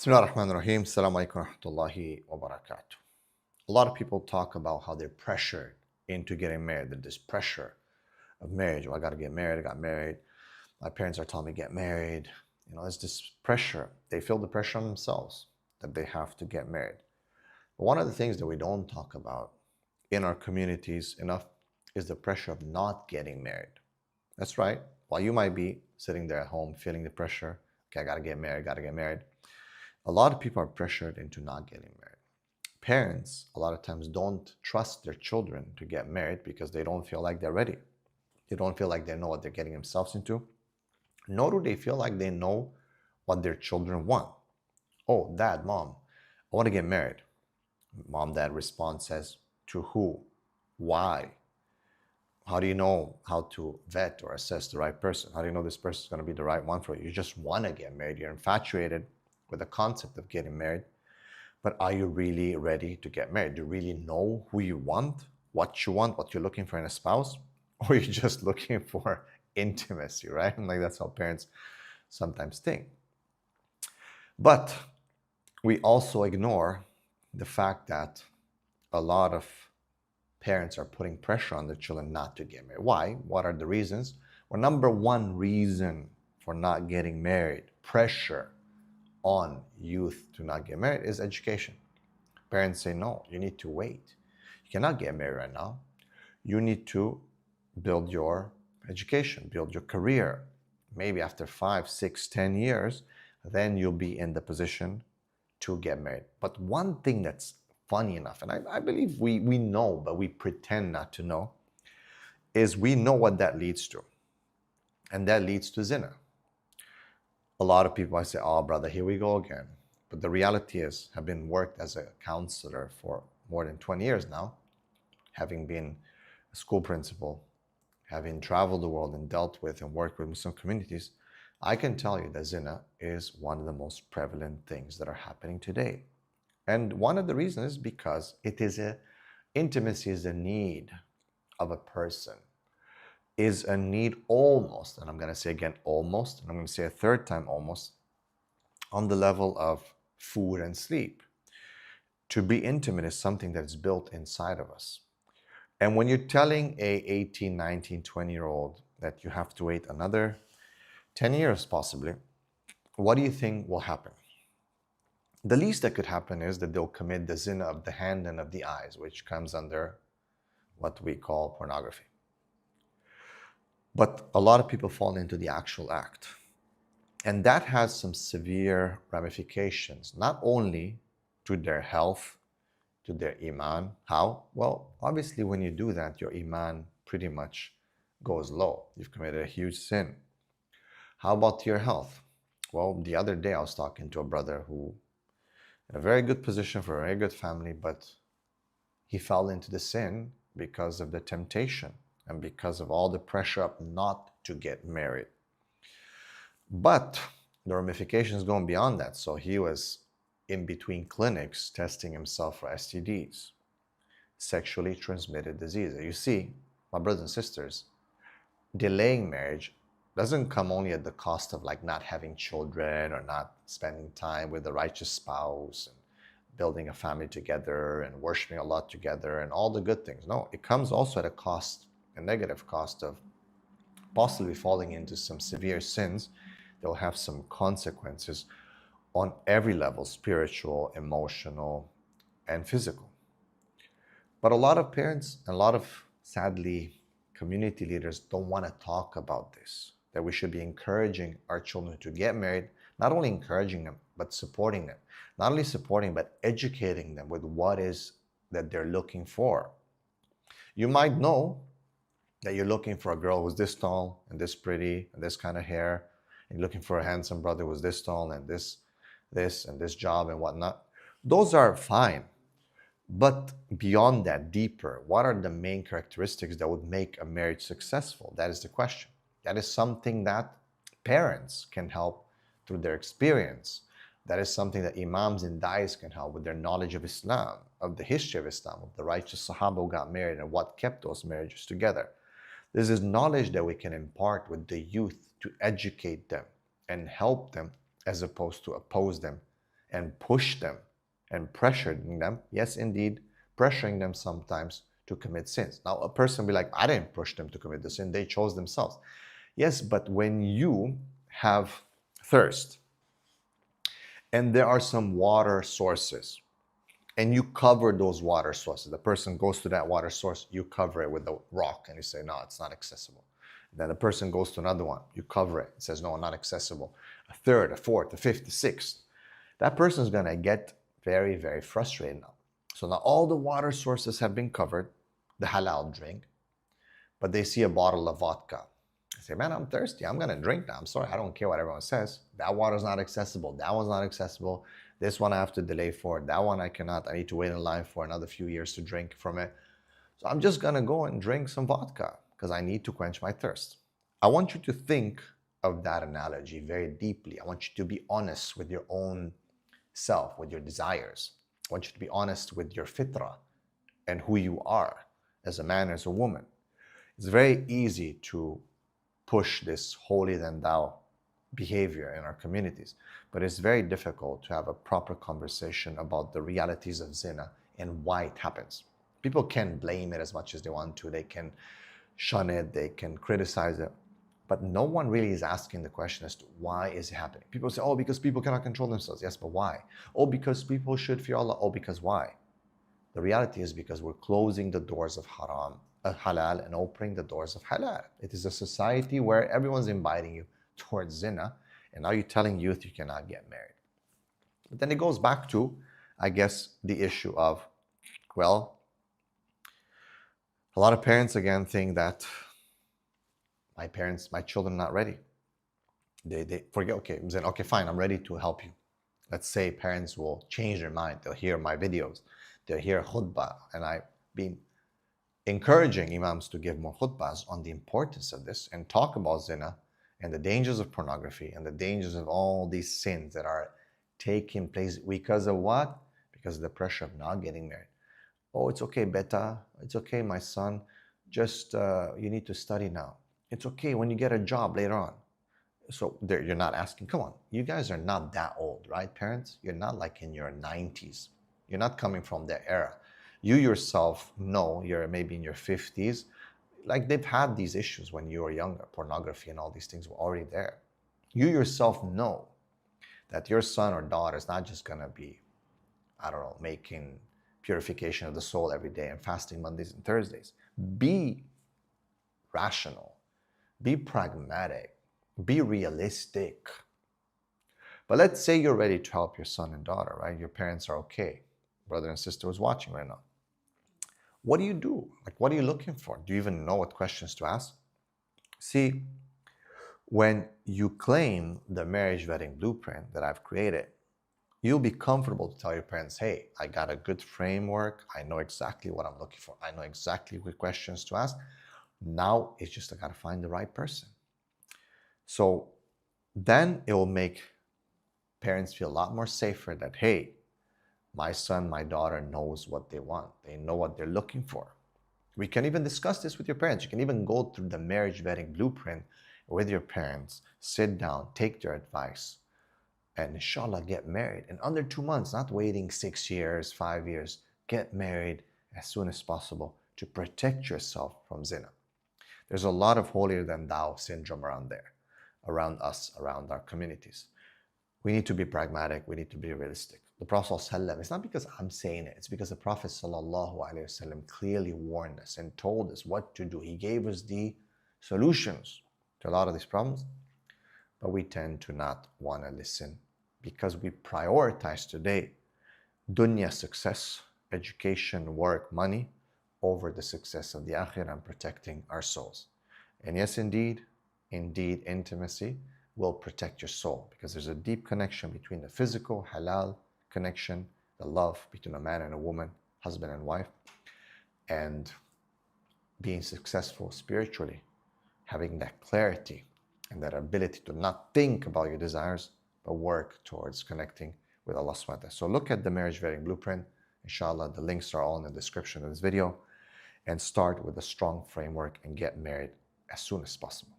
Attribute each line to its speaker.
Speaker 1: Bismillah ar-Rahman ar-Rahim. Assalamu alaikum wa rahmatullahi wa barakatuh. A lot of people talk about how they're pressured into getting married. There's this pressure of marriage. Well, I got to get married. I got married. My parents are telling me get married. There's this pressure. They feel the pressure on themselves that they have to get married. But one of the things that we don't talk about in our communities enough is the pressure of not getting married. That's right. While you might be sitting there at home feeling the pressure, okay, I got to get married, got to get married. A lot of people are pressured into not getting married. Parents, a lot of times, don't trust their children to get married because they don't feel like they're ready. They don't feel like they know what they're getting themselves into, nor do they feel like they know what their children want. Oh, dad, mom, I want to get married. Mom, dad response says, to who? Why? How do you know how to vet or assess the right person? How do you know this person is going to be the right one for you? You just want to get married. You're infatuated with the concept of getting married. But are you really ready to get married? Do you really know who you want, what you're looking for in a spouse? Or are you just looking for intimacy, right? And that's how parents sometimes think. But we also ignore the fact that a lot of parents are putting pressure on their children not to get married. Why? What are the reasons? Well, number one reason for not getting married, pressure on youth to not get married, is education. Parents say, no, you need to wait. You cannot get married right now. You need to build your education, build your career. Maybe after 5, 6, 10 years, then you'll be in the position to get married. But one thing that's funny enough, and I believe we know, but we pretend not to know, is we know what that leads to. And that leads to zina. A lot of people, I say, oh, brother, here we go again. But the reality is, I've been worked as a counselor for more than 20 years now, having been a school principal, having traveled the world and dealt with and worked with Muslim communities. I can tell you that zina is one of the most prevalent things that are happening today. And one of the reasons is because intimacy is a need of a person, is a need almost, and I'm going to say again almost, and I'm going to say a third time almost, on the level of food and sleep. To be intimate is something that's built inside of us. And when you're telling a 18, 19, 20-year-old that you have to wait another 10 years possibly, what do you think will happen? The least that could happen is that they'll commit the zina of the hand and of the eyes, which comes under what we call pornography. But a lot of people fall into the actual act. And that has some severe ramifications, not only to their health, to their iman. How? Well, obviously when you do that, your iman pretty much goes low. You've committed a huge sin. How about your health? Well, the other day I was talking to a brother who in a very good position for a very good family, but he fell into the sin because of the temptation and because of all the pressure up not to get married. But the ramifications going beyond that. So he was in between clinics testing himself for STDs, sexually transmitted diseases. You see, my brothers and sisters, delaying marriage doesn't come only at the cost of not having children or not spending time with a righteous spouse and building a family together and worshiping Allah together and all the good things. No, it comes also at a negative cost of possibly falling into some severe sins that will have some consequences on every level, spiritual, emotional, and physical. But a lot of parents, and a lot of, sadly, community leaders don't want to talk about this, that we should be encouraging our children to get married, not only encouraging them, but supporting them. Not only supporting, but educating them with what is that they're looking for. You might know that you're looking for a girl who's this tall and this pretty and this kind of hair, and you're looking for a handsome brother who's this tall and this and this job and whatnot. Those are fine. But beyond that, deeper, what are the main characteristics that would make a marriage successful? That is the question. That is something that parents can help through their experience. That is something that imams and dais can help with their knowledge of Islam, of the history of Islam, of the righteous Sahaba who got married and what kept those marriages together. This is knowledge that we can impart with the youth to educate them and help them as opposed to oppose them and push them and pressuring them. Yes, indeed, pressuring them sometimes to commit sins. Now, a person will be like, I didn't push them to commit the sin, they chose themselves. Yes, but when you have thirst and there are some water sources and you cover those water sources, the person goes to that water source, you cover it with a rock and you say, no, it's not accessible. Then the person goes to another one, you cover it, says, no, not accessible. A third, a fourth, a fifth, a sixth. That person is going to get very, very frustrated now. So now all the water sources have been covered, the halal drink, but they see a bottle of vodka. They say, man, I'm thirsty. I'm going to drink now. I'm sorry. I don't care what everyone says. That water's not accessible. That one's not accessible. This one I have to delay for. That one I cannot. I need to wait in line for another few years to drink from it. So I'm just going to go and drink some vodka because I need to quench my thirst. I want you to think of that analogy very deeply. I want you to be honest with your own self, with your desires. I want you to be honest with your fitrah and who you are as a man, as a woman. It's very easy to push this holier than thou behavior in our communities, but it's very difficult to have a proper conversation about the realities of zina and why it happens. People can blame it as much as they want to. They can shun it. They can criticize it. But no one really is asking the question as to why is it happening. People say, oh, because people cannot control themselves. Yes, but why? Oh, because people should fear Allah. Oh, because why? The reality is because we're closing the doors of haram, halal, and opening the doors of halal. It is a society where everyone's inviting you towards zina, and now you're telling youth you cannot get married. But then it goes back to, I guess, the issue of, well, a lot of parents again think that my children are not ready. They forget, okay, fine, I'm ready to help you. Let's say parents will change their mind. They'll hear my videos. They'll hear khutbah. And I've been encouraging imams to give more khutbahs on the importance of this and talk about zina and the dangers of pornography and the dangers of all these sins that are taking place because of what? Because of the pressure of not getting married. Oh, it's okay, beta. It's okay, my son. Just you need to study now. It's okay when you get a job later on. So you're not asking, come on, you guys are not that old, right, parents? You're not like in your 90s. You're not coming from that era. You yourself know you're maybe in your 50s. Like they've had these issues when you were younger. Pornography and all these things were already there. You yourself know that your son or daughter is not just going to be, I don't know, making purification of the soul every day and fasting Mondays and Thursdays. Be rational. Be pragmatic. Be realistic. But let's say you're ready to help your son and daughter, right? Your parents are okay. Brother and sister who's watching right now. What do you do? Like, what are you looking for? Do you even know what questions to ask? See, when you claim the marriage vetting blueprint that I've created, you'll be comfortable to tell your parents, hey, I got a good framework. I know exactly what I'm looking for. I know exactly what questions to ask. Now it's just I got to find the right person. So then it will make parents feel a lot more safer that, hey, my son, my daughter knows what they want. They know what they're looking for. We can even discuss this with your parents. You can even go through the marriage vetting blueprint with your parents, sit down, take their advice, and inshallah get married in under 2 months, not waiting 6 years, 5 years. Get married as soon as possible to protect yourself from zina. There's a lot of holier than thou syndrome around there, around us, around our communities. We need to be pragmatic. We need to be realistic. The Prophet ﷺ, it's not because I'm saying it, it's because the Prophet ﷺ clearly warned us and told us what to do. He gave us the solutions to a lot of these problems, but we tend to not want to listen because we prioritize today dunya success, education, work, money, over the success of the akhirah and protecting our souls. And yes, indeed, intimacy will protect your soul because there's a deep connection between the physical, halal connection, the love between a man and a woman, husband and wife, and being successful spiritually, having that clarity and that ability to not think about your desires, but work towards connecting with Allah subhanahu wa ta'ala. So look at the marriage vetting blueprint. Inshallah, the links are all in the description of this video, and start with a strong framework and get married as soon as possible.